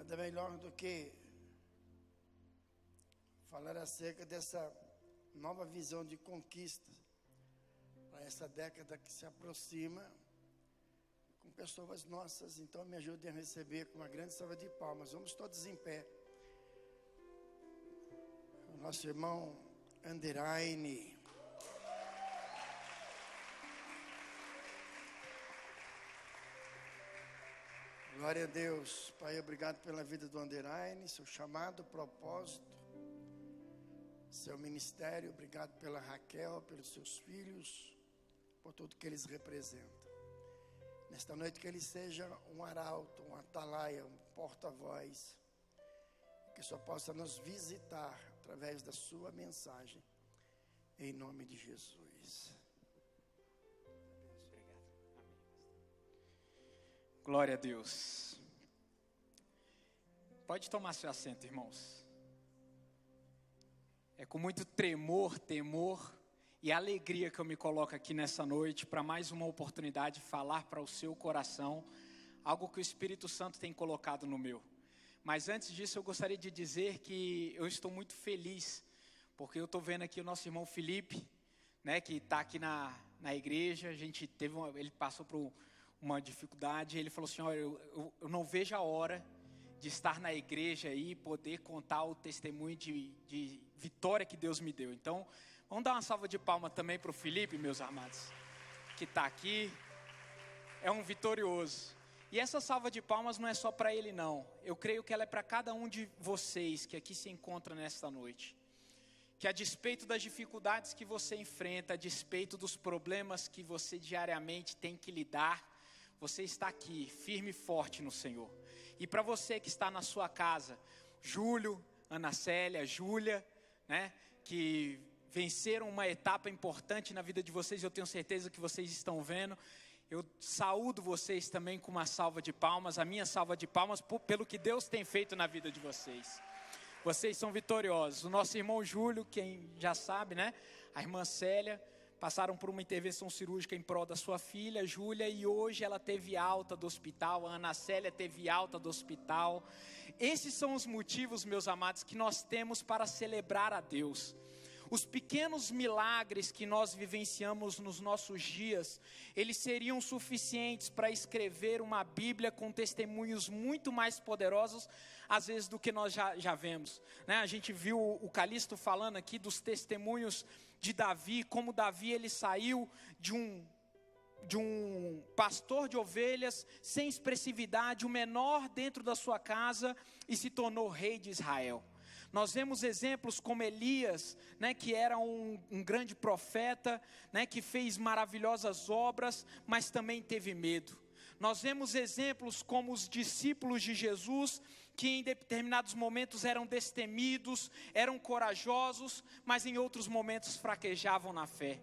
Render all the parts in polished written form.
Nada melhor do que falar acerca dessa nova visão de conquista para essa década que se aproxima com pessoas nossas. Então me ajudem a receber com uma grande salva de palmas. Vamos todos em pé. O nosso irmão Anderaine. Glória a Deus. Pai, obrigado pela vida do Anderaine, seu chamado, propósito, seu ministério. Obrigado pela Raquel, pelos seus filhos, por tudo que eles representam. Nesta noite que ele seja um arauto, um atalaia, um porta-voz, que só possa nos visitar através da sua mensagem, em nome de Jesus. Glória a Deus. Pode tomar seu assento, irmãos. É com muito tremor, temor e alegria que eu me coloco aqui nessa noite para mais uma oportunidade de falar para o seu coração algo que o Espírito Santo tem colocado no meu. Mas antes disso eu gostaria de dizer que eu estou muito feliz, porque eu estou vendo aqui o nosso irmão Felipe, né, que está aqui na igreja. Ele passou por uma dificuldade. Ele falou assim: olha, eu não vejo a hora de estar na igreja e poder contar o testemunho de vitória que Deus me deu. Então, vamos dar uma salva de palmas também para o Felipe, meus amados, que está aqui. É um vitorioso. E essa salva de palmas não é só para ele, não. Eu creio que ela é para cada um de vocês que aqui se encontra nesta noite. Que a despeito das dificuldades que você enfrenta, a despeito dos problemas que você diariamente tem que lidar, você está aqui, firme e forte no Senhor. E para você que está na sua casa, Júlio, Ana Célia, Júlia, né, que venceram uma etapa importante na vida de vocês, eu tenho certeza que vocês estão vendo. Eu saúdo vocês também com uma salva de palmas, a minha salva de palmas, pelo que Deus tem feito na vida de vocês. Vocês são vitoriosos. O nosso irmão Júlio, quem já sabe, né? A irmã Célia, passaram por uma intervenção cirúrgica em prol da sua filha, Júlia, e hoje ela teve alta do hospital. A Ana Célia teve alta do hospital. Esses são os motivos, meus amados, que nós temos para celebrar a Deus. Os pequenos milagres que nós vivenciamos nos nossos dias, eles seriam suficientes para escrever uma Bíblia com testemunhos muito mais poderosos, às vezes, do que nós já vemos, né? A gente viu o Calixto falando aqui dos testemunhos de Davi, como Davi ele saiu de um pastor de ovelhas, sem expressividade, o menor dentro da sua casa, e se tornou rei de Israel. Nós vemos exemplos como Elias, né, que era um grande profeta, né, que fez maravilhosas obras, mas também teve medo. Nós vemos exemplos como os discípulos de Jesus, que em determinados momentos eram destemidos, eram corajosos, mas em outros momentos fraquejavam na fé.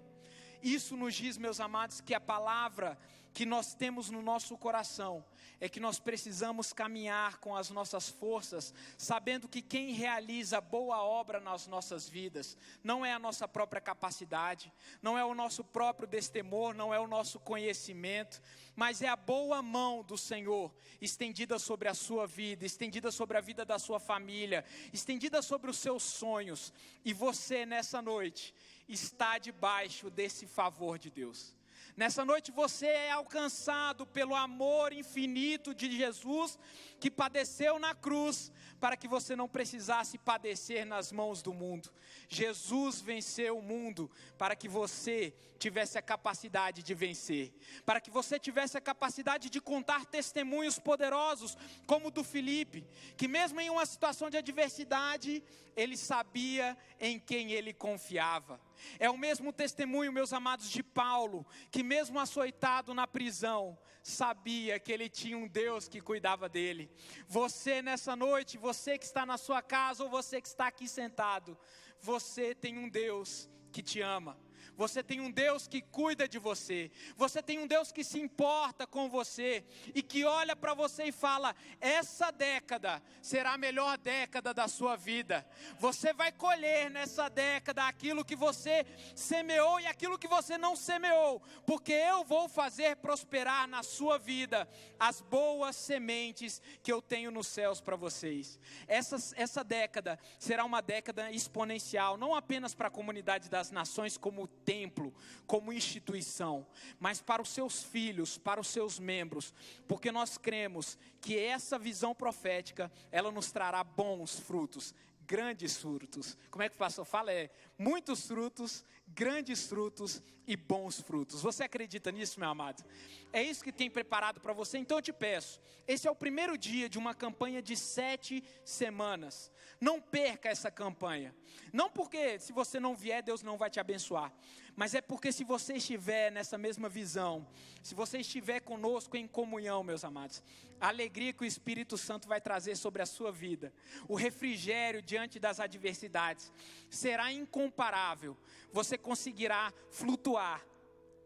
Isso nos diz, meus amados, que a palavra que nós temos no nosso coração é que nós precisamos caminhar com as nossas forças, sabendo que quem realiza boa obra nas nossas vidas não é a nossa própria capacidade, não é o nosso próprio destemor, não é o nosso conhecimento, mas é a boa mão do Senhor estendida sobre a sua vida, estendida sobre a vida da sua família, estendida sobre os seus sonhos. E você nessa noite está debaixo desse favor de Deus. Nessa noite você é alcançado pelo amor infinito de Jesus, que padeceu na cruz, para que você não precisasse padecer nas mãos do mundo. Jesus venceu o mundo para que você tivesse a capacidade de vencer, para que você tivesse a capacidade de contar testemunhos poderosos, como o do Felipe, que mesmo em uma situação de adversidade, ele sabia em quem ele confiava. É o mesmo testemunho, meus amados, de Paulo, que mesmo açoitado na prisão, sabia que ele tinha um Deus que cuidava dele. Você nessa noite, você que está na sua casa ou você que está aqui sentado, você tem um Deus que te ama. Você tem um Deus que cuida de você. Você tem um Deus que se importa com você e que olha para você e fala: essa década será a melhor década da sua vida. Você vai colher nessa década aquilo que você semeou e aquilo que você não semeou, porque eu vou fazer prosperar na sua vida as boas sementes que eu tenho nos céus para vocês. Essa década será uma década exponencial, não apenas para a comunidade das nações como templo, como instituição, mas para os seus filhos, para os seus membros, porque nós cremos que essa visão profética, ela nos trará bons frutos, grandes frutos. Como é que o pastor fala? Muitos frutos, grandes frutos e bons frutos. Você acredita nisso, meu amado? É isso que tem preparado para você. Então eu te peço, esse é o primeiro dia de uma campanha de 7 semanas. Não perca essa campanha. Não porque se você não vier, Deus não vai te abençoar, mas é porque se você estiver nessa mesma visão, se você estiver conosco em comunhão, meus amados, a alegria que o Espírito Santo vai trazer sobre a sua vida, o refrigério diante das adversidades, será incomparável. Você conseguirá flutuar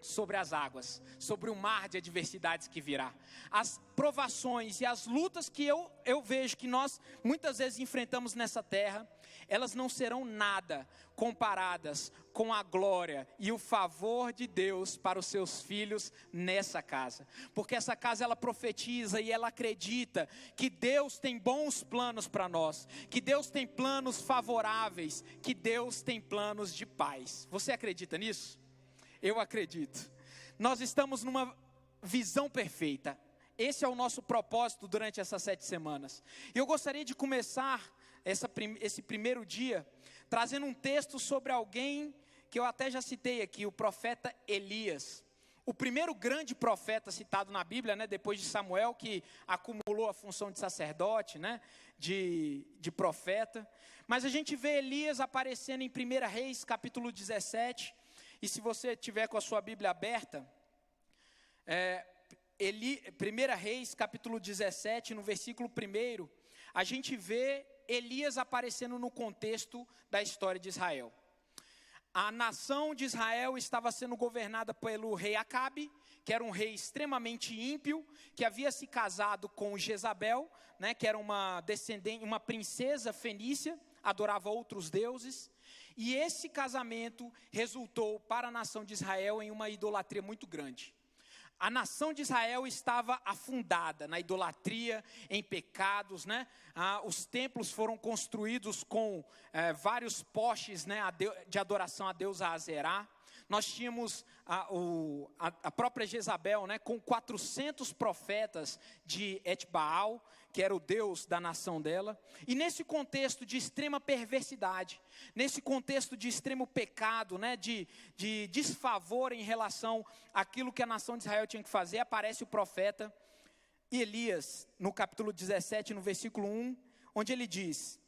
sobre as águas, sobre o mar de adversidades que virá. As provações e as lutas que eu vejo que nós muitas vezes enfrentamos nessa terra, elas não serão nada comparadas com a glória e o favor de Deus para os seus filhos nessa casa. Porque essa casa, ela profetiza e ela acredita que Deus tem bons planos para nós, que Deus tem planos favoráveis, que Deus tem planos de paz. Você acredita nisso? Eu acredito. Nós estamos numa visão perfeita. Esse é o nosso propósito durante essas 7 semanas. E eu gostaria de começar esse primeiro dia trazendo um texto sobre alguém que eu até já citei aqui, o profeta Elias. O primeiro grande profeta citado na Bíblia, né, depois de Samuel, que acumulou a função de sacerdote, né, de profeta. Mas a gente vê Elias aparecendo em 1 Reis, capítulo 17. E se você tiver com a sua Bíblia aberta, 1 Reis, capítulo 17, no versículo 1, a gente vê Elias aparecendo no contexto da história de Israel. A nação de Israel estava sendo governada pelo rei Acabe, que era um rei extremamente ímpio, que havia se casado com Jezabel, né, que era uma princesa fenícia, adorava outros deuses. E esse casamento resultou para a nação de Israel em uma idolatria muito grande. A nação de Israel estava afundada na idolatria, em pecados, né? Os templos foram construídos com vários postes, né, de adoração a Deus Azerá. Nós tínhamos a própria Jezabel, né, com 400 profetas de Etbaal, que era o deus da nação dela. E nesse contexto de extrema perversidade, nesse contexto de extremo pecado, né, de desfavor em relação àquilo que a nação de Israel tinha que fazer, aparece o profeta Elias, no capítulo 17, no versículo 1, onde ele diz: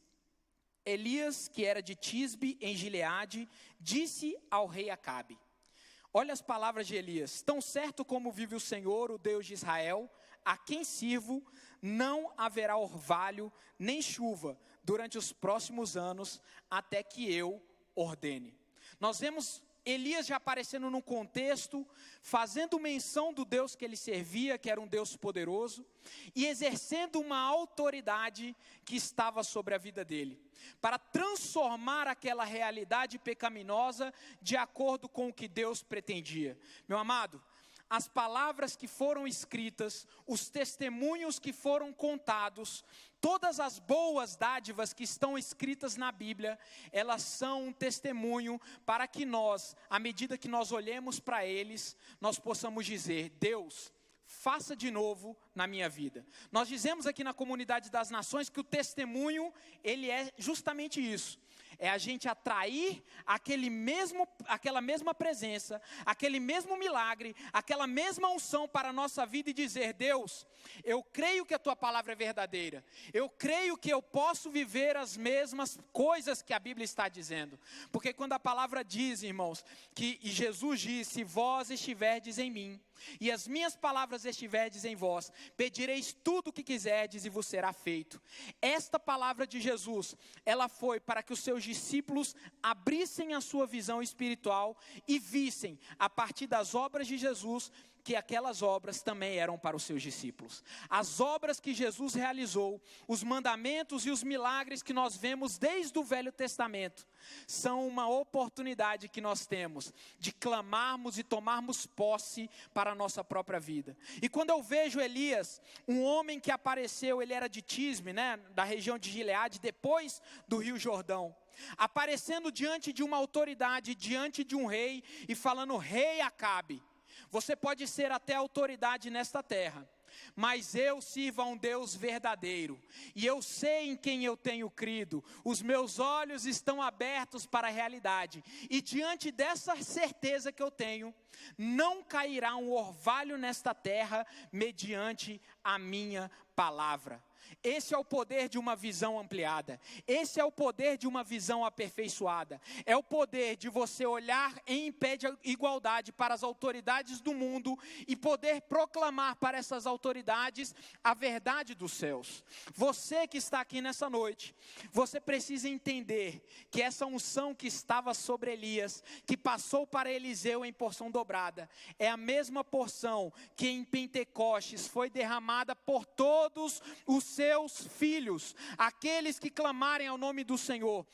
Elias, que era de Tisbe, em Gileade, disse ao rei Acabe. Olha as palavras de Elias: tão certo como vive o Senhor, o Deus de Israel, a quem sirvo, não haverá orvalho nem chuva durante os próximos anos, até que eu ordene. Nós vemos Elias já aparecendo num contexto, fazendo menção do Deus que ele servia, que era um Deus poderoso, e exercendo uma autoridade que estava sobre a vida dele, para transformar aquela realidade pecaminosa de acordo com o que Deus pretendia. Meu amado, as palavras que foram escritas, os testemunhos que foram contados, todas as boas dádivas que estão escritas na Bíblia, elas são um testemunho para que nós, à medida que nós olhemos para eles, nós possamos dizer: Deus, faça de novo na minha vida. Nós dizemos aqui na Comunidade das Nações que o testemunho, ele é justamente isso. É a gente atrair aquela mesma presença, aquele mesmo milagre, aquela mesma unção para a nossa vida e dizer: Deus, eu creio que a tua palavra é verdadeira. Eu creio que eu posso viver as mesmas coisas que a Bíblia está dizendo. Porque quando a palavra diz, irmãos, e Jesus diz: se vós estiverdes em mim e as minhas palavras estiverdes em vós, pedireis tudo o que quiserdes e vos será feito. Esta palavra de Jesus, ela foi para que os seus discípulos abrissem a sua visão espiritual e vissem, a partir das obras de Jesus, que aquelas obras também eram para os seus discípulos. As obras que Jesus realizou, os mandamentos e os milagres que nós vemos desde o Velho Testamento, são uma oportunidade que nós temos de clamarmos e tomarmos posse para a nossa própria vida. E quando eu vejo Elias, um homem que apareceu, ele era de Tisbe, da região de Gileade, depois do Rio Jordão, aparecendo diante de uma autoridade, diante de um rei, e falando: rei Acabe, você pode ser até autoridade nesta terra, mas eu sirvo a um Deus verdadeiro, e eu sei em quem eu tenho crido, os meus olhos estão abertos para a realidade, e diante dessa certeza que eu tenho, não cairá um orvalho nesta terra, mediante a minha palavra. Esse é o poder de uma visão ampliada. Esse é o poder de uma visão aperfeiçoada. É o poder de você olhar em pé de igualdade para as autoridades do mundo e poder proclamar para essas autoridades a verdade dos céus. Você que está aqui nessa noite, você precisa entender que essa unção que estava sobre Elias, que passou para Eliseu em porção dobrada, é a mesma porção que em Pentecostes foi derramada por todos os seus filhos, aqueles que clamarem ao nome do Senhor.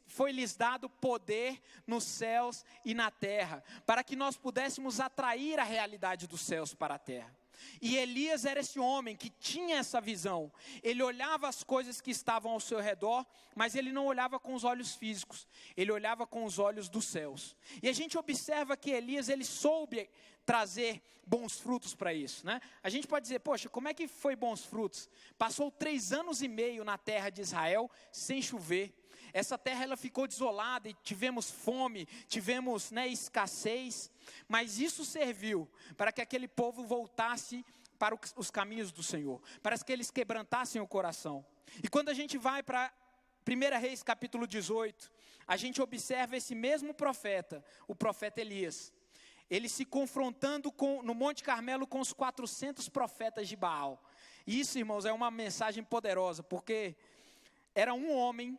Foi-lhes dado poder nos céus e na terra, para que nós pudéssemos atrair a realidade dos céus para a terra. E Elias era esse homem que tinha essa visão. Ele olhava as coisas que estavam ao seu redor, mas ele não olhava com os olhos físicos, ele olhava com os olhos dos céus. E a gente observa que Elias, ele soube trazer bons frutos para isso, A gente pode dizer: poxa, como é que foi bons frutos? Passou 3 anos e meio na terra de Israel sem chover. Essa terra, ela ficou desolada e tivemos fome, tivemos escassez, mas isso serviu para que aquele povo voltasse para os caminhos do Senhor, para que eles quebrantassem o coração. E quando a gente vai para 1 Reis capítulo 18, a gente observa esse mesmo profeta, o profeta Elias, ele se confrontando no Monte Carmelo com os 400 profetas de Baal. E isso, irmãos, é uma mensagem poderosa, porque era um homem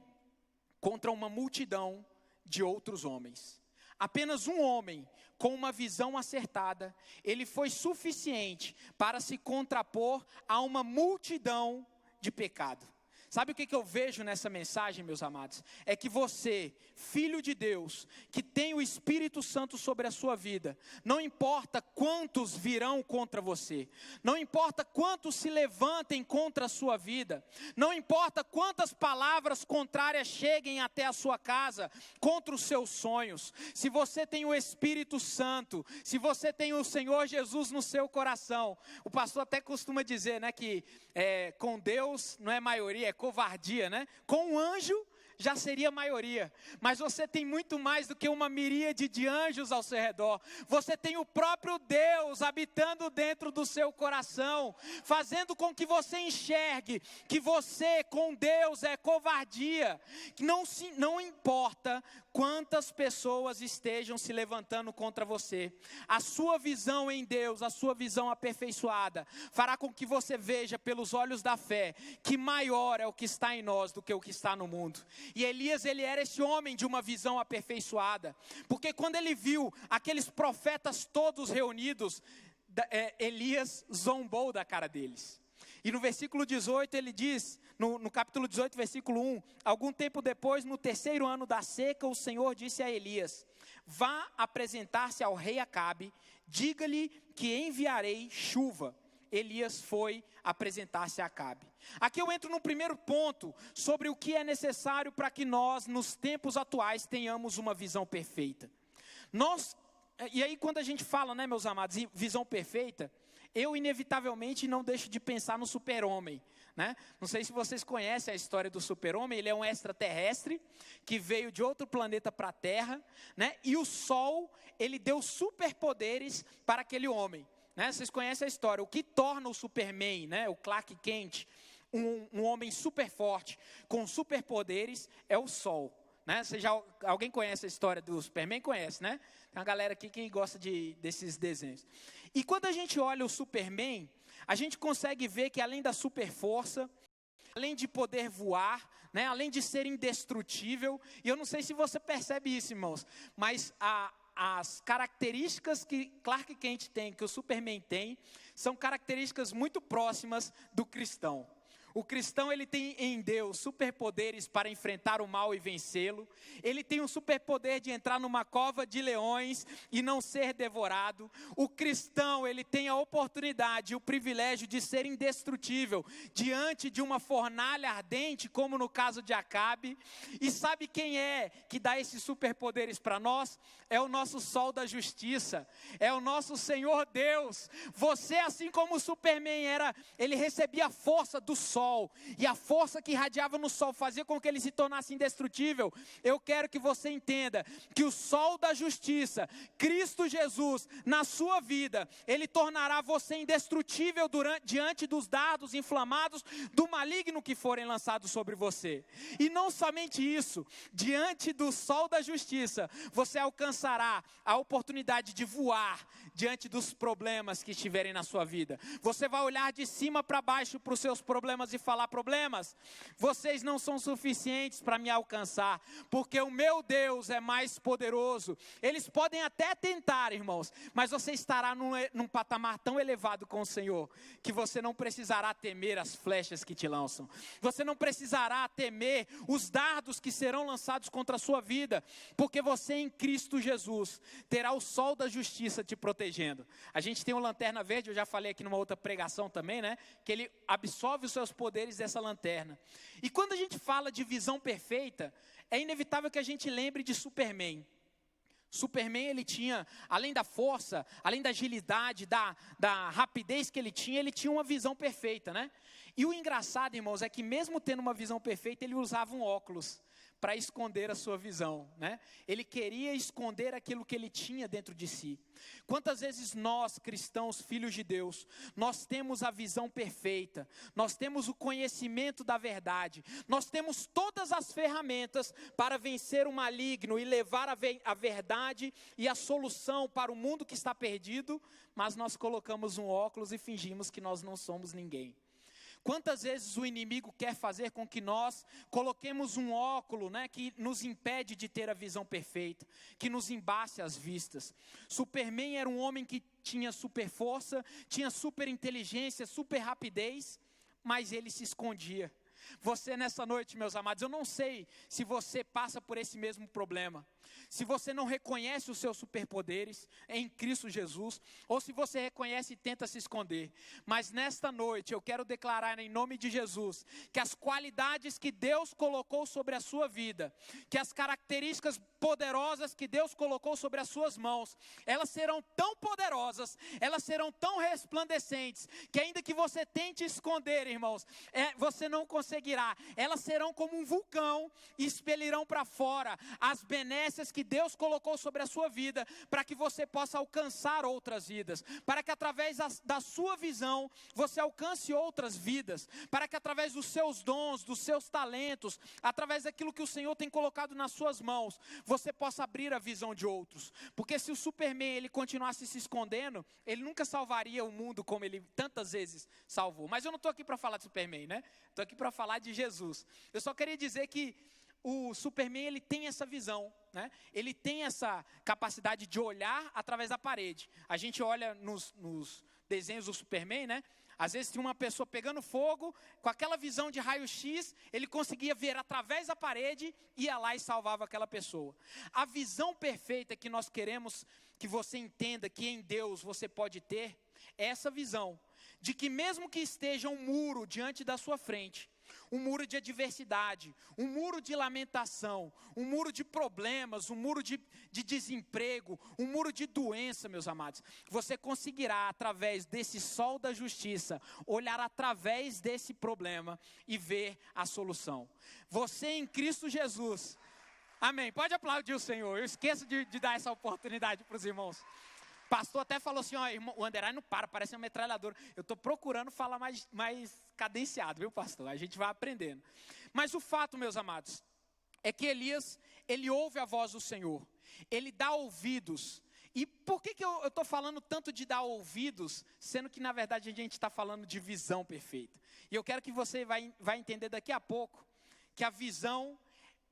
contra uma multidão de outros homens. Apenas um homem com uma visão acertada, ele foi suficiente para se contrapor a uma multidão de pecado. Sabe o que eu vejo nessa mensagem, meus amados? É que você, filho de Deus, que tem o Espírito Santo sobre a sua vida, não importa quantos virão contra você, não importa quantos se levantem contra a sua vida, não importa quantas palavras contrárias cheguem até a sua casa, contra os seus sonhos, se você tem o Espírito Santo, se você tem o Senhor Jesus no seu coração, o pastor até costuma dizer, que com Deus não é maioria, é covardia, Com um anjo já seria maioria, mas você tem muito mais do que uma miríade de anjos ao seu redor. Você tem o próprio Deus habitando dentro do seu coração, fazendo com que você enxergue que você com Deus é covardia, que não importa quantas pessoas estejam se levantando contra você, a sua visão em Deus, a sua visão aperfeiçoada, fará com que você veja pelos olhos da fé, que maior é o que está em nós do que o que está no mundo. E Elias, ele era esse homem de uma visão aperfeiçoada, porque quando ele viu aqueles profetas todos reunidos, Elias zombou da cara deles. E no versículo 18 ele diz, no capítulo 18, versículo 1, algum tempo depois, no 3º ano da seca, o Senhor disse a Elias: vá apresentar-se ao rei Acabe, diga-lhe que enviarei chuva. Elias foi apresentar-se a Acabe. Aqui eu entro no primeiro ponto, sobre o que é necessário para que nós, nos tempos atuais, tenhamos uma visão perfeita. E aí quando a gente fala, meus amados, em visão perfeita, eu inevitavelmente não deixo de pensar no super-homem, Não sei se vocês conhecem a história do super-homem. Ele é um extraterrestre que veio de outro planeta para a Terra, E o Sol, ele deu superpoderes para aquele homem, Vocês conhecem a história. O que torna o Superman, o Clark Kent, um homem super forte, com superpoderes, é o Sol, né? Alguém conhece a história do Superman? Conhece, né? Tem uma galera aqui que gosta desses desenhos. E quando a gente olha o Superman, a gente consegue ver que além da super força, além de poder voar, né, além de ser indestrutível, e eu não sei se você percebe isso, irmãos, mas as características que Clark Kent tem, que o Superman tem, são características muito próximas do cristão. O cristão, ele tem em Deus superpoderes para enfrentar o mal e vencê-lo. Ele tem um superpoder de entrar numa cova de leões e não ser devorado. O cristão, ele tem a oportunidade, o privilégio de ser indestrutível diante de uma fornalha ardente, como no caso de Acabe. E sabe quem é que dá esses superpoderes para nós? É o nosso sol da justiça, é o nosso Senhor Deus. Você, assim como o Superman ele recebia a força do sol, e a força que irradiava no sol fazia com que ele se tornasse indestrutível. Eu quero que você entenda que o sol da justiça, Cristo Jesus, na sua vida, ele tornará você indestrutível diante dos dardos inflamados do maligno que forem lançados sobre você. E não somente isso, diante do sol da justiça, você alcançará a oportunidade de voar diante dos problemas que estiverem na sua vida. Você vai olhar de cima para baixo para os seus problemas e falar: problemas, vocês não são suficientes para me alcançar, porque o meu Deus é mais poderoso. Eles podem até tentar, irmãos, mas você estará num patamar tão elevado com o Senhor, que você não precisará temer as flechas que te lançam. Você não precisará temer os dardos que serão lançados contra a sua vida, porque você em Cristo Jesus terá o sol da justiça te protegendo. A gente tem uma lanterna verde, eu já falei aqui numa outra pregação também, né? Que ele absorve os seus poderes dessa lanterna. E quando a gente fala de visão perfeita, é inevitável que a gente lembre de Superman. Superman, ele tinha, além da força, além da agilidade, da rapidez que ele tinha uma visão perfeita, né? E o engraçado, irmãos, é que mesmo tendo uma visão perfeita, ele usava um óculos para esconder a sua visão, né? Ele queria esconder aquilo que ele tinha dentro de si. Quantas vezes nós, cristãos, filhos de Deus, nós temos a visão perfeita, nós temos o conhecimento da verdade, nós temos todas as ferramentas para vencer o maligno e levar a verdade e a solução para o mundo que está perdido, mas nós colocamos um óculos e fingimos que nós não somos ninguém. Quantas vezes o inimigo quer fazer com que nós coloquemos um óculo, né, que nos impede de ter a visão perfeita, que nos embace as vistas. Superman era um homem que tinha super força, tinha super inteligência, super rapidez, mas ele se escondia. Você nessa noite, meus amados, eu não sei se você passa por esse mesmo problema. Se você não reconhece os seus superpoderes em Cristo Jesus, ou se você reconhece e tenta se esconder. Mas nesta noite eu quero declarar em nome de Jesus, que as qualidades que Deus colocou sobre a sua vida, que as características poderosas que Deus colocou sobre as suas mãos, elas serão tão poderosas, elas serão tão resplandecentes, que ainda que você tente esconder, irmãos, você não conseguirá. Elas serão como um vulcão e expelirão para fora as benécias que Deus colocou sobre a sua vida, para que você possa alcançar outras vidas, para que através da sua visão, você alcance outras vidas, para que através dos seus dons, dos seus talentos, através daquilo que o Senhor tem colocado nas suas mãos, você possa abrir a visão de outros. Porque se o Superman, ele continuasse se escondendo, ele nunca salvaria o mundo como ele tantas vezes salvou. Mas eu não estou aqui para falar de Superman, né? Estou aqui para falar de Jesus. Eu só queria dizer que o Superman, ele tem essa visão, né? Ele tem essa capacidade de olhar através da parede. A gente olha nos desenhos do Superman, né? Às vezes tinha uma pessoa pegando fogo, com aquela visão de raio-x, ele conseguia ver através da parede, ia lá e salvava aquela pessoa. A visão perfeita que nós queremos que você entenda que em Deus você pode ter, é essa visão, de que mesmo que esteja um muro diante da sua frente, um muro de adversidade, um muro de lamentação, um muro de problemas, um muro de desemprego, um muro de doença, meus amados, você conseguirá, através desse sol da justiça, olhar através desse problema e ver a solução. Você em Cristo Jesus, amém, pode aplaudir o Senhor. Eu esqueço de dar essa oportunidade para os irmãos. O pastor até falou assim, ó, irmão, o Anderai não parece uma metralhadora. Eu estou procurando falar mais cadenciado, viu, pastor? A gente vai aprendendo. Mas o fato, meus amados, é que Elias, ele ouve a voz do Senhor, ele dá ouvidos. E por que eu estou falando tanto de dar ouvidos, sendo que na verdade a gente está falando de visão perfeita? E eu quero que você vai entender daqui a pouco, que a visão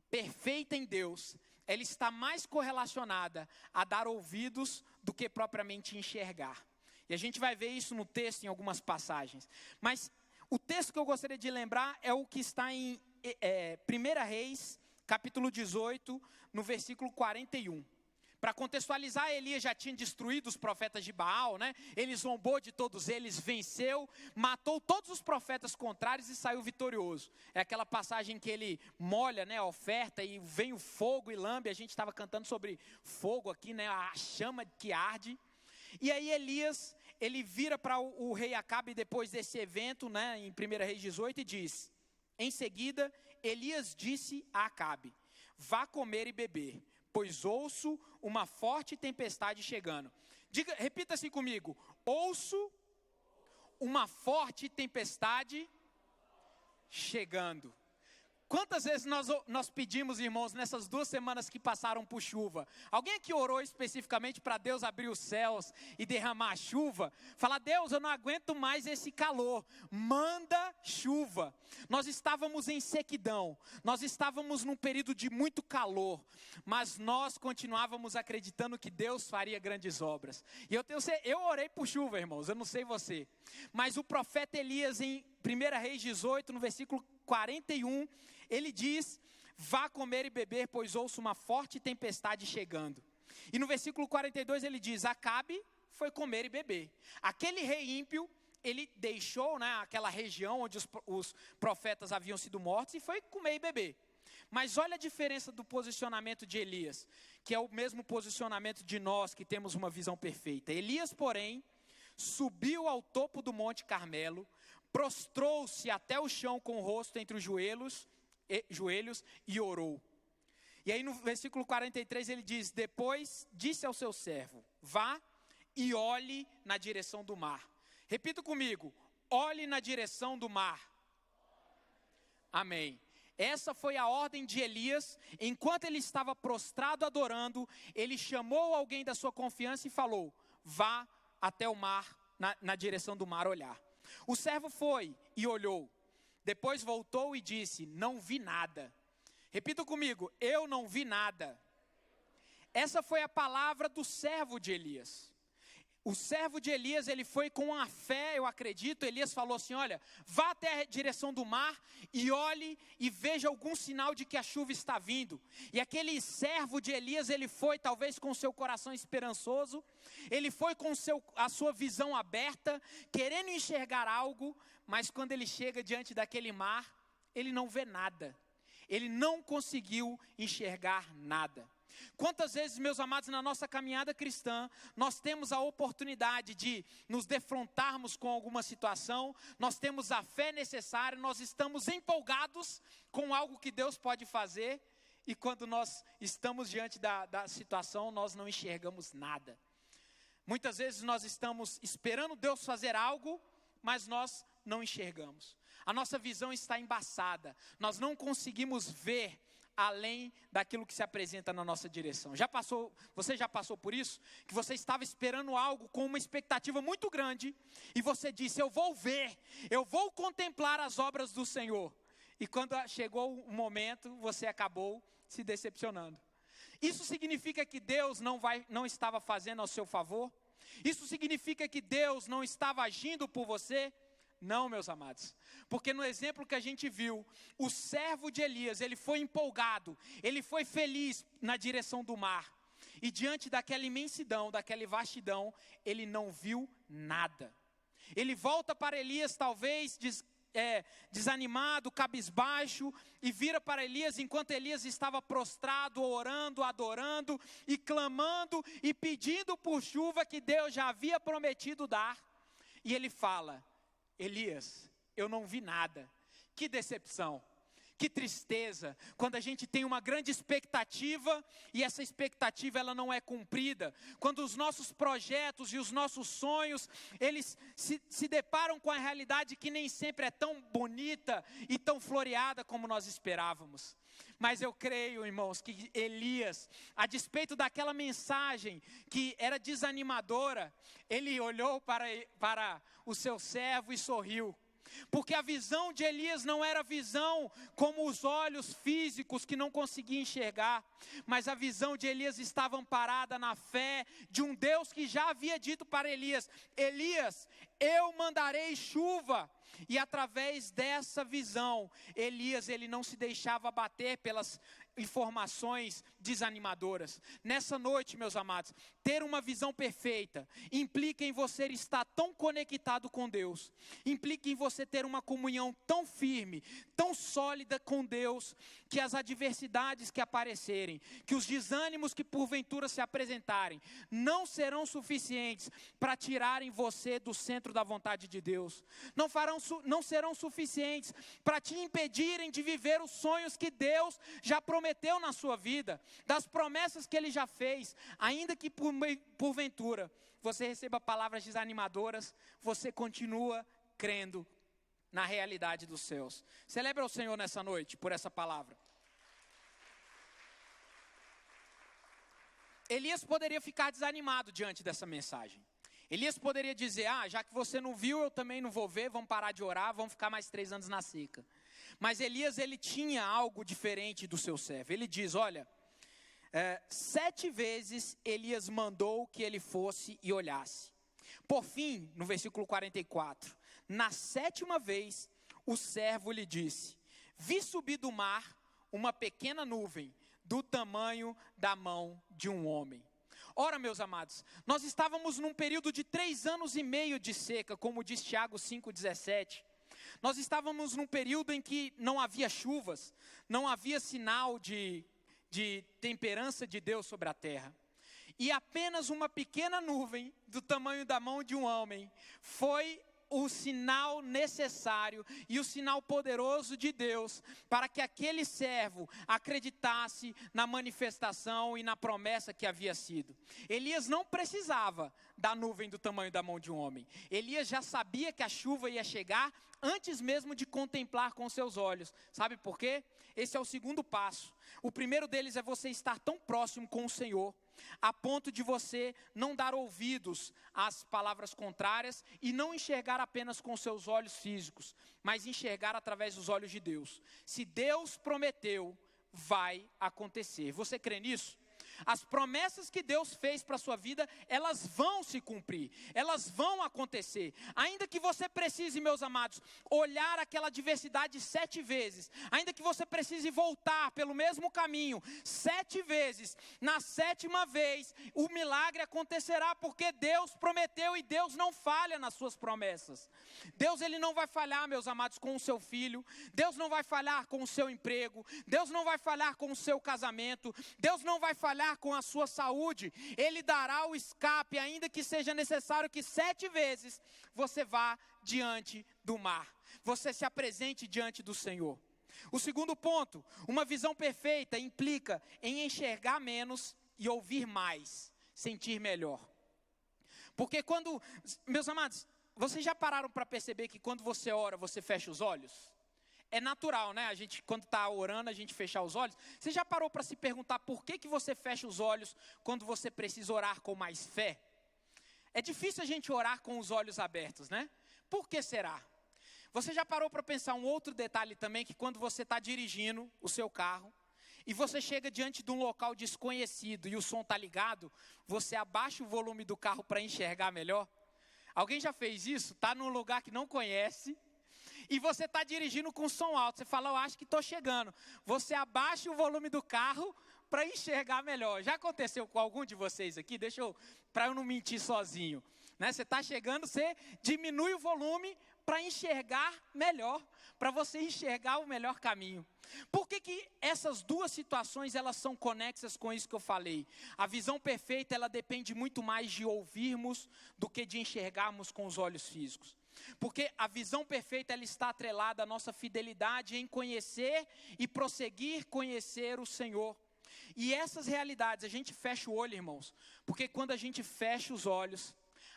perfeita em Deus, ela está mais correlacionada a dar ouvidos do que propriamente enxergar. E a gente vai ver isso no texto em algumas passagens. Mas o texto que eu gostaria de lembrar é o que está em 1 Reis, capítulo 18, no versículo 41. Para contextualizar, Elias já tinha destruído os profetas de Baal, né? Ele zombou de todos eles, venceu, matou todos os profetas contrários e saiu vitorioso. É aquela passagem que ele molha, né, a oferta e vem o fogo e lambe. A gente estava cantando sobre fogo aqui, né, a chama que arde. E aí Elias, ele vira para o rei Acabe depois desse evento, né, em 1 Reis 18 e diz: em seguida, Elias disse a Acabe: vá comer e beber, pois ouço uma forte tempestade chegando. Repita assim comigo: ouço uma forte tempestade chegando. Quantas vezes nós pedimos, irmãos, nessas 2 semanas que passaram por chuva? Alguém aqui orou especificamente para Deus abrir os céus e derramar a chuva? Falar: Deus, eu não aguento mais esse calor, manda chuva. Nós estávamos em sequidão, nós estávamos num período de muito calor, mas nós continuávamos acreditando que Deus faria grandes obras. E eu orei por chuva, irmãos, eu não sei você, mas o profeta Elias em 1 Reis 18, no versículo 41, ele diz: vá comer e beber, pois ouço uma forte tempestade chegando. E no versículo 42 ele diz: Acabe foi comer e beber. Aquele rei ímpio, ele deixou, né, aquela região onde os profetas haviam sido mortos e foi comer e beber. Mas olha a diferença do posicionamento de Elias, que é o mesmo posicionamento de nós que temos uma visão perfeita. Elias, porém, subiu ao topo do Monte Carmelo, prostrou-se até o chão com o rosto entre os joelhos e orou. E aí no versículo 43 ele diz: depois disse ao seu servo: vá e olhe na direção do mar. Repita comigo: olhe na direção do mar. Amém. Essa foi a ordem de Elias. Enquanto ele estava prostrado adorando, ele chamou alguém da sua confiança e falou: vá até o mar, na direção do mar olhar. O servo foi e olhou. Depois voltou e disse: não vi nada. Repita comigo: eu não vi nada. Essa foi a palavra do servo de Elias. O servo de Elias, ele foi com a fé, eu acredito. Elias falou assim: olha, vá até a direção do mar e olhe e veja algum sinal de que a chuva está vindo. E aquele servo de Elias, ele foi talvez com seu coração esperançoso, ele foi com a sua visão aberta, querendo enxergar algo, mas quando ele chega diante daquele mar, ele não vê nada. Ele não conseguiu enxergar nada. Quantas vezes, meus amados, na nossa caminhada cristã, nós temos a oportunidade de nos defrontarmos com alguma situação, nós temos a fé necessária, nós estamos empolgados com algo que Deus pode fazer, e quando nós estamos diante da situação, nós não enxergamos nada. Muitas vezes nós estamos esperando Deus fazer algo, mas nós não enxergamos. A nossa visão está embaçada, nós não conseguimos ver além daquilo que se apresenta na nossa direção. Você já passou por isso? Que você estava esperando algo com uma expectativa muito grande, e você disse: eu vou ver, eu vou contemplar as obras do Senhor. E quando chegou o momento, você acabou se decepcionando. Isso significa que Deus não estava fazendo ao seu favor? Isso significa que Deus não estava agindo por você? Não, meus amados, porque no exemplo que a gente viu, o servo de Elias, ele foi empolgado, ele foi feliz na direção do mar, e diante daquela imensidão, daquela vastidão, ele não viu nada. Ele volta para Elias, talvez desanimado, cabisbaixo, e vira para Elias, enquanto Elias estava prostrado, orando, adorando, e clamando, e pedindo por chuva que Deus já havia prometido dar, e ele fala: Elias, eu não vi nada. Que decepção, Que tristeza, quando a gente tem uma grande expectativa e essa expectativa ela não é cumprida. Quando os nossos projetos e os nossos sonhos, eles se deparam com a realidade que nem sempre é tão bonita e tão floreada como nós esperávamos. Mas eu creio, irmãos, que Elias, a despeito daquela mensagem que era desanimadora, ele olhou para o seu servo e sorriu. Porque a visão de Elias não era visão como os olhos físicos que não conseguiam enxergar, mas a visão de Elias estava amparada na fé de um Deus que já havia dito para Elias: Elias, eu mandarei chuva. E através dessa visão, Elias, ele não se deixava abater pelas informações desanimadoras. Nessa noite, meus amados, ter uma visão perfeita implica em você estar tão conectado com Deus, implica em você ter uma comunhão tão firme, tão sólida com Deus, que as adversidades que aparecerem, que os desânimos que porventura se apresentarem, não serão suficientes para tirarem você do centro da vontade de Deus, não serão suficientes para te impedirem de viver os sonhos que Deus já prometeu na sua vida, das promessas que Ele já fez. Ainda que porventura você receba palavras desanimadoras, você continua crendo na realidade dos céus. Celebra o Senhor nessa noite por essa palavra. Elias poderia ficar desanimado diante dessa mensagem. Elias poderia dizer: já que você não viu, eu também não vou ver, vamos parar de orar, vamos ficar mais 3 anos na seca. Mas Elias, ele tinha algo diferente do seu servo. Ele diz: olha, 7 vezes Elias mandou que ele fosse e olhasse. Por fim, no versículo 44, na 7ª vez, o servo lhe disse: vi subir do mar uma pequena nuvem, do tamanho da mão de um homem. Ora, meus amados, nós estávamos num período de 3 anos e meio de seca, como diz Tiago 5,17. Nós estávamos num período em que não havia chuvas, não havia sinal de temperança de Deus sobre a terra. E apenas uma pequena nuvem, do tamanho da mão de um homem, foi o sinal necessário e o sinal poderoso de Deus para que aquele servo acreditasse na manifestação e na promessa que havia sido. Elias não precisava da nuvem do tamanho da mão de um homem. Elias já sabia que a chuva ia chegar antes mesmo de contemplar com seus olhos. Sabe por quê? Esse é o segundo passo. O primeiro deles é você estar tão próximo com o Senhor, a ponto de você não dar ouvidos às palavras contrárias e não enxergar apenas com seus olhos físicos, mas enxergar através dos olhos de Deus. Se Deus prometeu, vai acontecer. Você crê nisso? As promessas que Deus fez para a sua vida, elas vão se cumprir, elas vão acontecer. Ainda que você precise, meus amados, olhar aquela adversidade 7 vezes, ainda que você precise voltar pelo mesmo caminho 7 vezes, na 7ª vez, o milagre acontecerá, porque Deus prometeu e Deus não falha nas suas promessas. Deus, Ele não vai falhar, meus amados, com o seu filho, Deus não vai falhar com o seu emprego, Deus não vai falhar com o seu casamento, Deus não vai falhar com a sua saúde. Ele dará o escape, ainda que seja necessário que 7 vezes você vá diante do mar, você se apresente diante do Senhor. O segundo ponto, uma visão perfeita implica em enxergar menos e ouvir mais, sentir melhor. Porque quando, meus amados, vocês já pararam para perceber que quando você ora, você fecha os olhos? É natural, né? A gente, quando está orando, a gente fechar os olhos. Você já parou para se perguntar por que você fecha os olhos quando você precisa orar com mais fé? É difícil a gente orar com os olhos abertos, né? Por que será? Você já parou para pensar um outro detalhe também, que quando você está dirigindo o seu carro, e você chega diante de um local desconhecido e o som está ligado, você abaixa o volume do carro para enxergar melhor? Alguém já fez isso? Está num lugar que não conhece, e você está dirigindo com som alto, você fala: eu acho que estou chegando. Você abaixa o volume do carro para enxergar melhor. Já aconteceu com algum de vocês aqui? Para eu não mentir sozinho, né? Você está chegando, você diminui o volume para enxergar melhor, para você enxergar o melhor caminho. Por que essas duas situações, elas são conexas com isso que eu falei? A visão perfeita, ela depende muito mais de ouvirmos do que de enxergarmos com os olhos físicos. Porque a visão perfeita, ela está atrelada à nossa fidelidade em conhecer e prosseguir conhecer o Senhor. E essas realidades, a gente fecha o olho, irmãos, porque quando a gente fecha os olhos,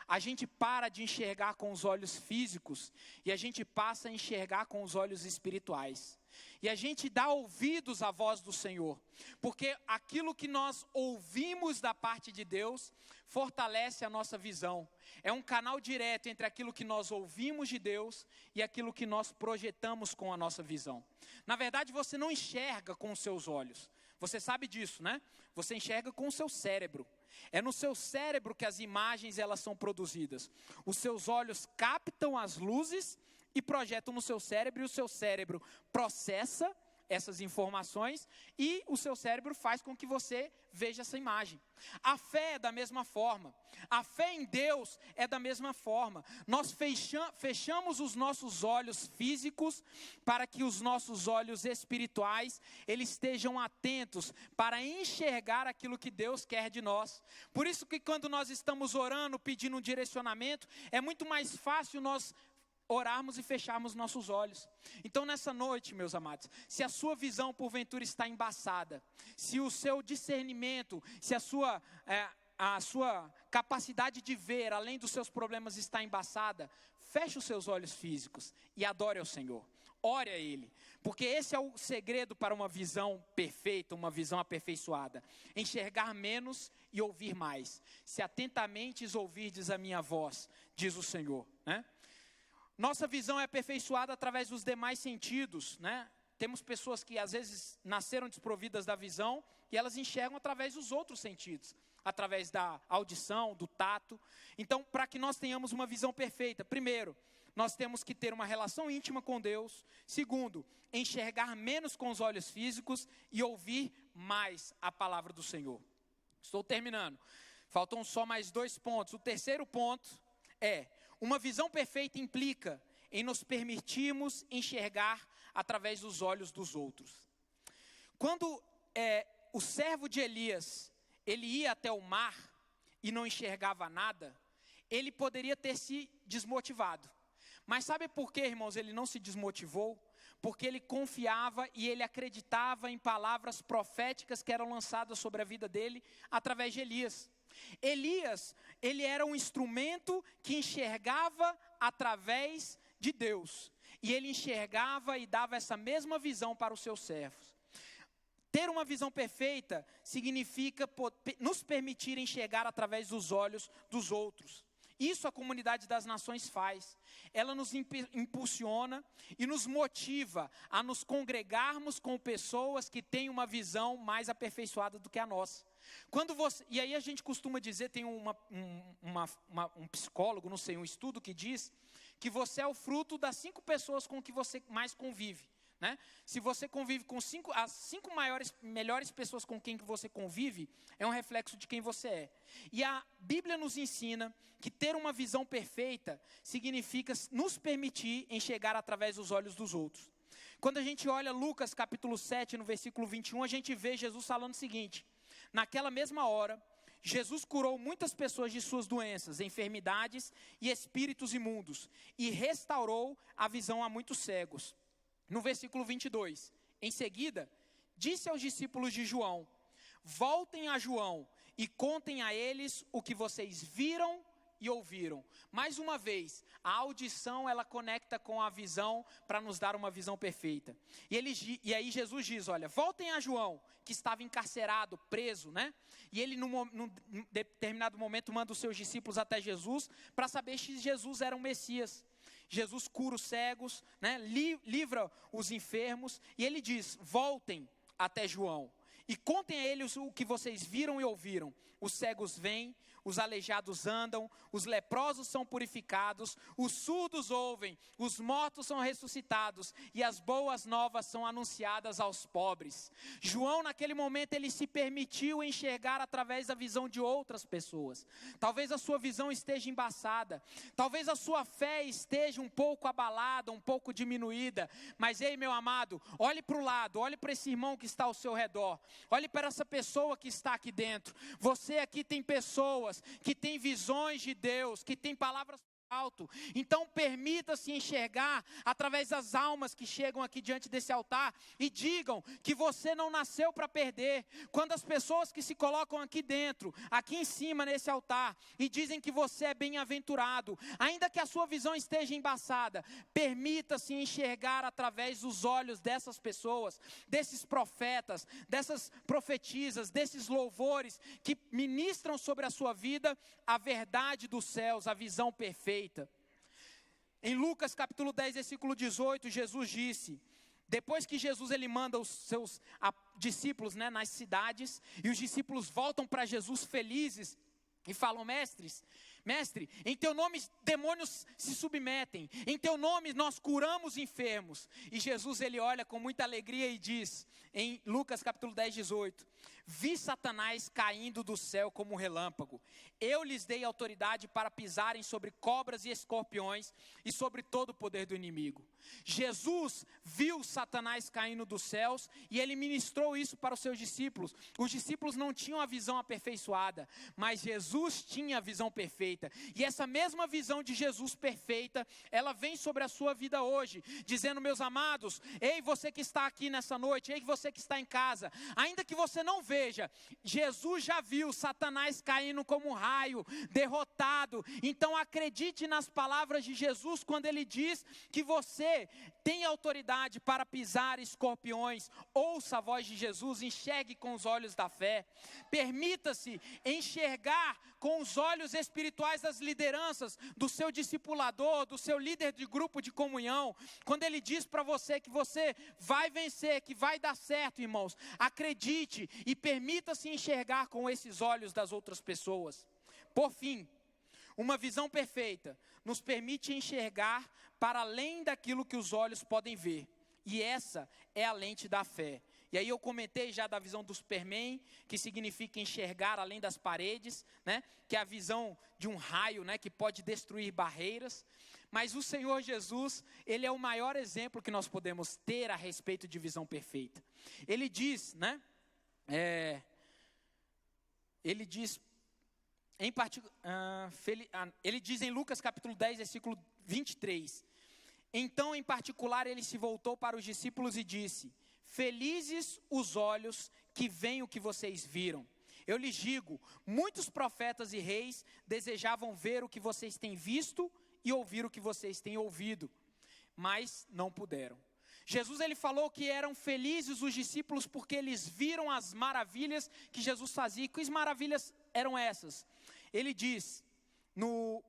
a gente para de enxergar com os olhos físicos e a gente passa a enxergar com os olhos espirituais. E a gente dá ouvidos à voz do Senhor, porque aquilo que nós ouvimos da parte de Deus fortalece a nossa visão. É um canal direto entre aquilo que nós ouvimos de Deus e aquilo que nós projetamos com a nossa visão. Na verdade, você não enxerga com os seus olhos. Você sabe disso, né? Você enxerga com o seu cérebro. É no seu cérebro que as imagens elas são produzidas. Os seus olhos captam as luzes e projetam no seu cérebro, e o seu cérebro processa essas informações e o seu cérebro faz com que você veja essa imagem. A fé é da mesma forma. A fé em Deus é da mesma forma. Nós fechamos os nossos olhos físicos para que os nossos olhos espirituais eles estejam atentos para enxergar aquilo que Deus quer de nós. Por isso que quando nós estamos orando, pedindo um direcionamento, é muito mais fácil nós orarmos e fecharmos nossos olhos. Então nessa noite, meus amados, se a sua visão porventura está embaçada, se o seu discernimento, se a sua capacidade de ver além dos seus problemas está embaçada, feche os seus olhos físicos e adore ao Senhor. Ore a Ele, porque esse é o segredo para uma visão perfeita, uma visão aperfeiçoada. Enxergar menos e ouvir mais. Se atentamente ouvirdes a minha voz, diz o Senhor, né? Nossa visão é aperfeiçoada através dos demais sentidos, né? Temos pessoas que às vezes nasceram desprovidas da visão e elas enxergam através dos outros sentidos, através da audição, do tato. Então, para que nós tenhamos uma visão perfeita, primeiro, nós temos que ter uma relação íntima com Deus. Segundo, enxergar menos com os olhos físicos e ouvir mais a palavra do Senhor. Estou terminando. Faltam só mais 2 pontos. O terceiro ponto é: uma visão perfeita implica em nos permitirmos enxergar através dos olhos dos outros. Quando o servo de Elias, ele ia até o mar e não enxergava nada, ele poderia ter se desmotivado. Mas sabe por que, irmãos, ele não se desmotivou? Porque ele confiava e ele acreditava em palavras proféticas que eram lançadas sobre a vida dele através de Elias. Elias, ele era um instrumento que enxergava através de Deus. E ele enxergava e dava essa mesma visão para os seus servos. Ter uma visão perfeita significa nos permitir enxergar através dos olhos dos outros. Isso a comunidade das nações faz. Ela nos impulsiona e nos motiva a nos congregarmos com pessoas que têm uma visão mais aperfeiçoada do que a nossa. E aí a gente costuma dizer, tem um psicólogo, não sei, um estudo que diz que você é o fruto das 5 pessoas com que você mais convive, né? Se você convive com as 5 melhores pessoas com quem você convive, é um reflexo de quem você é. E a Bíblia nos ensina que ter uma visão perfeita significa nos permitir enxergar através dos olhos dos outros. Quando a gente olha Lucas capítulo 7, no versículo 21, a gente vê Jesus falando o seguinte: naquela mesma hora, Jesus curou muitas pessoas de suas doenças, enfermidades e espíritos imundos, e restaurou a visão a muitos cegos. No versículo 22, em seguida, disse aos discípulos de João: voltem a João e contem a eles o que vocês viram e ouviram. Mais uma vez, a audição ela conecta com a visão para nos dar uma visão perfeita. E aí Jesus diz: olha, voltem a João, que estava encarcerado, preso, né? E ele num determinado momento manda os seus discípulos até Jesus para saber se Jesus era o Messias. Jesus cura os cegos, né? Livra os enfermos, e ele diz: voltem até João e contem a eles o que vocês viram e ouviram. Os cegos vêm, os aleijados andam, os leprosos são purificados, os surdos ouvem, os mortos são ressuscitados e as boas novas são anunciadas aos pobres. João, naquele momento, ele se permitiu enxergar através da visão de outras pessoas. Talvez a sua visão esteja embaçada, talvez a sua fé esteja um pouco abalada, um pouco diminuída, mas ei, meu amado, olhe para o lado, olhe para esse irmão que está ao seu redor, olhe para essa pessoa que está aqui dentro. Você aqui tem pessoas que têm visões de Deus, que têm palavras alto. Então permita-se enxergar através das almas que chegam aqui diante desse altar e digam que você não nasceu para perder. Quando as pessoas que se colocam aqui dentro, aqui em cima nesse altar, e dizem que você é bem-aventurado, ainda que a sua visão esteja embaçada, permita-se enxergar através dos olhos dessas pessoas, desses profetas, dessas profetisas, desses louvores que ministram sobre a sua vida a verdade dos céus, a visão perfeita. Em Lucas capítulo 10, versículo 18, Jesus disse, depois que Jesus ele manda os seus discípulos, né, nas cidades, e os discípulos voltam para Jesus felizes, e falam, mestre, em teu nome demônios se submetem, em teu nome nós curamos enfermos. E Jesus ele olha com muita alegria e diz, em Lucas capítulo 10, 18, vi Satanás caindo do céu como um relâmpago. Eu lhes dei autoridade para pisarem sobre cobras e escorpiões e sobre todo o poder do inimigo. Jesus viu Satanás caindo dos céus e ele ministrou isso para os seus discípulos. Os discípulos não tinham a visão aperfeiçoada, mas Jesus tinha a visão perfeita. E essa mesma visão de Jesus perfeita, ela vem sobre a sua vida hoje, dizendo, meus amados, ei você que está aqui nessa noite, ei você que está em casa, ainda que você não veja, Jesus já viu Satanás caindo como um raio, derrotado. Então acredite nas palavras de Jesus quando ele diz que você tem autoridade para pisar escorpiões. Ouça a voz de Jesus, enxergue com os olhos da fé. Permita-se enxergar com os olhos espirituais das lideranças, do seu discipulador, do seu líder de grupo de comunhão. Quando ele diz para você que você vai vencer, que vai dar certo, irmãos, acredite e permita-se enxergar com esses olhos das outras pessoas. Por fim, uma visão perfeita nos permite enxergar para além daquilo que os olhos podem ver. E essa é a lente da fé. E aí eu comentei já da visão do Superman, que significa enxergar além das paredes, né? Que é a visão de um raio, né? Que pode destruir barreiras. Mas o Senhor Jesus, Ele é o maior exemplo que nós podemos ter a respeito de visão perfeita. Ele diz, né? Ele diz... ele diz em Lucas capítulo 10, versículo 23. Então, em particular, ele se voltou para os discípulos e disse, felizes os olhos que veem o que vocês viram. Eu lhes digo, muitos profetas e reis desejavam ver o que vocês têm visto e ouvir o que vocês têm ouvido, mas não puderam. Jesus ele falou que eram felizes os discípulos porque eles viram as maravilhas que Jesus fazia. E que maravilhas eram essas? Ele diz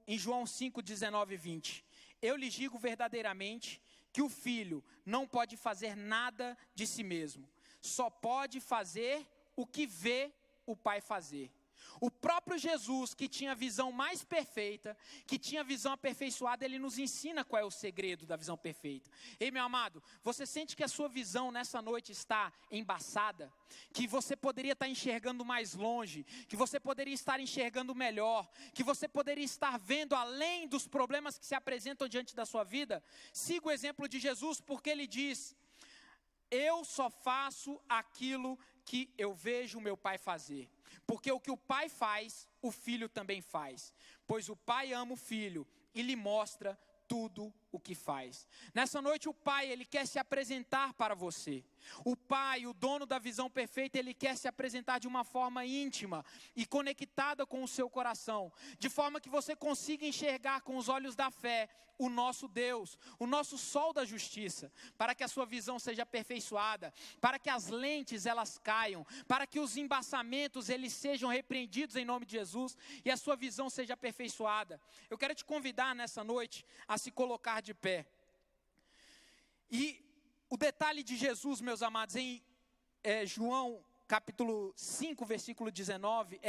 em João 5, 19 e 20, eu lhes digo verdadeiramente que o filho não pode fazer nada de si mesmo, só pode fazer o que vê o pai fazer. O próprio Jesus, que tinha a visão mais perfeita, que tinha a visão aperfeiçoada, ele nos ensina qual é o segredo da visão perfeita. Ei, meu amado, você sente que a sua visão nessa noite está embaçada? Que você poderia estar enxergando mais longe? Que você poderia estar enxergando melhor? Que você poderia estar vendo além dos problemas que se apresentam diante da sua vida? Siga o exemplo de Jesus, porque ele diz, eu só faço aquilo que eu vejo o meu pai fazer. Porque o que o pai faz, o filho também faz. Pois o pai ama o filho e lhe mostra tudo o que faz. Nessa noite o pai, ele quer se apresentar para você. O pai, o dono da visão perfeita, ele quer se apresentar de uma forma íntima e conectada com o seu coração. De forma que você consiga enxergar com os olhos da fé o nosso Deus, o nosso sol da justiça. Para que a sua visão seja aperfeiçoada, para que as lentes elas caiam, para que os embaçamentos eles sejam repreendidos em nome de Jesus e a sua visão seja aperfeiçoada. Eu quero te convidar nessa noite a se colocar de pé. E o detalhe de Jesus, meus amados, em João capítulo 5, versículo 19,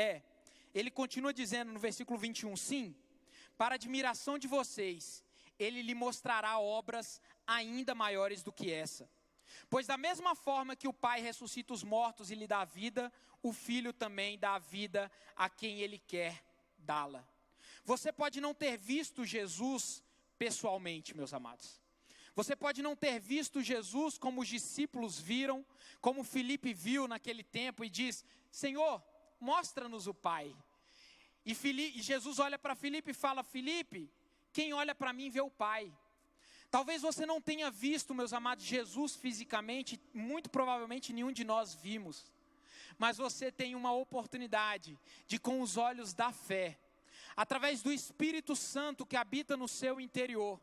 ele continua dizendo no versículo 21, sim, para admiração de vocês, ele lhe mostrará obras ainda maiores do que essa. Pois da mesma forma que o Pai ressuscita os mortos e lhe dá vida, o Filho também dá vida a quem ele quer dá-la. Você pode não ter visto Jesus pessoalmente, meus amados. Você pode não ter visto Jesus como os discípulos viram, como Filipe viu naquele tempo e diz, Senhor, mostra-nos o Pai. E Jesus olha para Filipe e fala, Filipe, quem olha para mim vê o Pai. Talvez você não tenha visto, meus amados, Jesus fisicamente, muito provavelmente nenhum de nós vimos. Mas você tem uma oportunidade de, com os olhos da fé, através do Espírito Santo que habita no seu interior,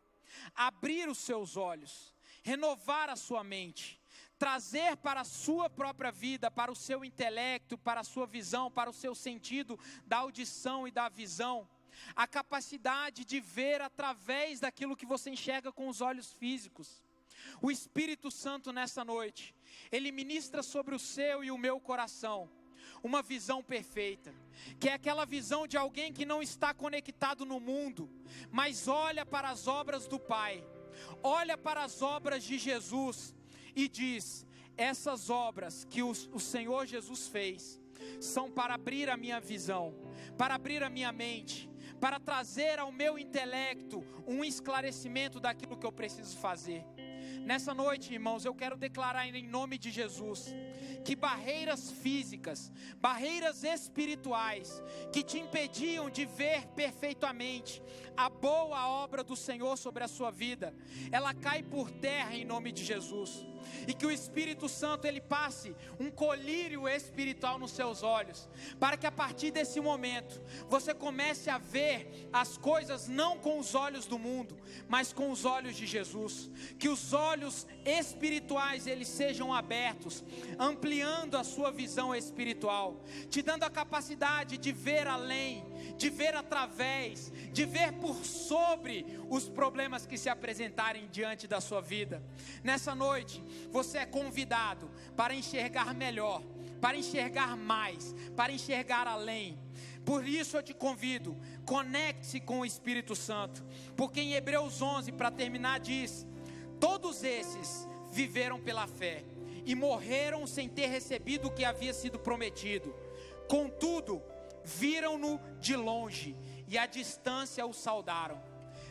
abrir os seus olhos, renovar a sua mente, trazer para a sua própria vida, para o seu intelecto, para a sua visão, para o seu sentido da audição e da visão, a capacidade de ver através daquilo que você enxerga com os olhos físicos. O Espírito Santo nessa noite, Ele ministra sobre o seu e o meu coração uma visão perfeita, que é aquela visão de alguém que não está conectado no mundo, mas olha para as obras do Pai, olha para as obras de Jesus e diz: essas obras que o Senhor Jesus fez, são para abrir a minha visão, para abrir a minha mente, para trazer ao meu intelecto um esclarecimento daquilo que eu preciso fazer. Nessa noite, irmãos, eu quero declarar em nome de Jesus, que barreiras físicas, barreiras espirituais, que te impediam de ver perfeitamente a boa obra do Senhor sobre a sua vida, ela cai por terra em nome de Jesus. E que o Espírito Santo, Ele passe um colírio espiritual nos seus olhos, para que a partir desse momento, você comece a ver as coisas não com os olhos do mundo, mas com os olhos de Jesus. Que os olhos espirituais, eles sejam abertos, ampliando a sua visão espiritual, te dando a capacidade de ver além, de ver através, de ver por sobre os problemas que se apresentarem diante da sua vida. Nessa noite, você é convidado para enxergar melhor, para enxergar mais, para enxergar além. Por isso eu te convido, conecte-se com o Espírito Santo, porque em Hebreus 11, para terminar, diz: todos esses viveram pela fé e morreram sem ter recebido o que havia sido prometido. Contudo, viram-no de longe e à distância o saudaram.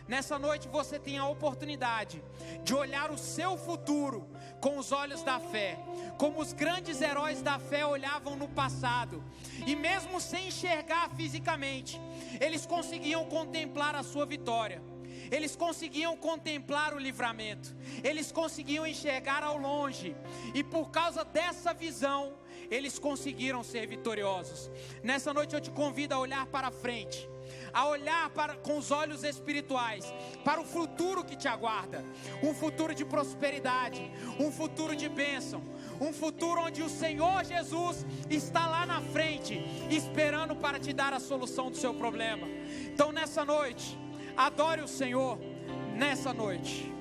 Nessa noite você tem a oportunidade de olhar o seu futuro com os olhos da fé, como os grandes heróis da fé olhavam no passado, e mesmo sem enxergar fisicamente, eles conseguiam contemplar a sua vitória, eles conseguiam contemplar o livramento, eles conseguiam enxergar ao longe, e por causa dessa visão, eles conseguiram ser vitoriosos. Nessa noite eu te convido a olhar para frente, a olhar com os olhos espirituais para o futuro que te aguarda, um futuro de prosperidade, um futuro de bênção, um futuro onde o Senhor Jesus está lá na frente, esperando para te dar a solução do seu problema. Então nessa noite, adore o Senhor, nessa noite.